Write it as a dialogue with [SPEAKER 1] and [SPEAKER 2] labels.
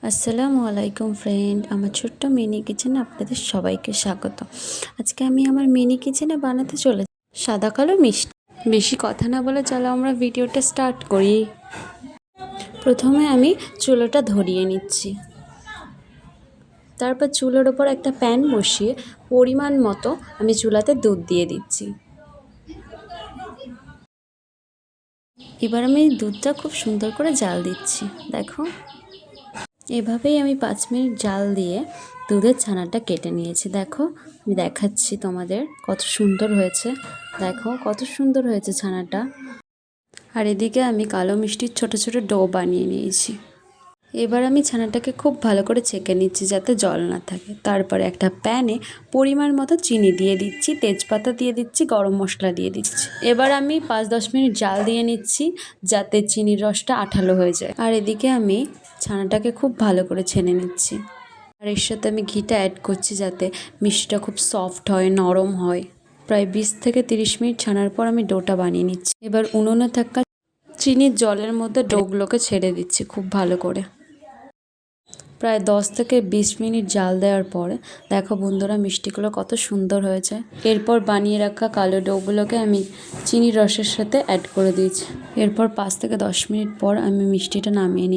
[SPEAKER 1] আসসালামু আলাইকুম ফ্রেন্ড, আমার ছোট্ট মিনি কিচেনে আপনাদের সবাইকে স্বাগত। আজকে আমি আমার মিনি কিচেনে বানাতে চলেছি সাদা কালো মিষ্টি। বেশি কথা না বলে চলো আমরা ভিডিওটা স্টার্ট করি। প্রথমে আমি চুলোটা ধরিয়ে নিচ্ছি, তারপর চুলোর ওপর একটা প্যান বসিয়ে পরিমাণ মতো আমি চুলাতে দুধ দিয়ে দিচ্ছি। এবার আমি দুধটা খুব সুন্দর করে জাল দিচ্ছি। দেখো, এভাবেই আমি 5 মিনিট জাল দিয়ে দুধের ছানাটা কেটে নিয়েছি। দেখো, আমি দেখাচ্ছি তোমাদের কত সুন্দর হয়েছে। দেখো কত সুন্দর হয়েছে ছানাটা। আর এদিকে আমি কালো মিষ্টির ছোট ছোট ডো বানিয়ে নিয়েছি। এবার আমি ছানাটাকে খুব ভালো করে ছেঁকে নিচ্ছি যাতে জল না থাকে। তারপরে একটা প্যানে পরিমাণ মতো চিনি দিয়ে দিচ্ছি, তেজপাতা দিয়ে দিচ্ছি, গরম মশলা দিয়ে দিচ্ছি। এবার আমি 5-10 মিনিট জাল দিয়ে নিচ্ছি যাতে চিনির রসটা আঠালো হয়ে যায়। আর এদিকে আমি ছানাটাকে খুব ভালো করে ছেনে নিচ্ছি। আর এর সাথে আমি ঘিটা অ্যাড করছি যাতে মিষ্টিটা খুব সফট হয়, নরম হয়। প্রায় 20 থেকে 30 মিনিট ছানার পর আমি ডোটা বানিয়ে নিচ্ছি। এবার উনুনে থাকা চিনির জলের মধ্যে ডোগুলোকে ছেড়ে দিচ্ছি খুব ভালো করে। প্রায় 10 থেকে 20 মিনিট জাল দেওয়ার পরে দেখো বন্ধুরা, মিষ্টিগুলো কত সুন্দর হয়েছে। এরপর বানিয়ে রাখা কালো ডোগুলোকে আমি চিনির রসের সাথে অ্যাড করে দিয়েছি। এরপর 5 থেকে 10 মিনিট পর আমি মিষ্টিটা নামিয়ে নিই।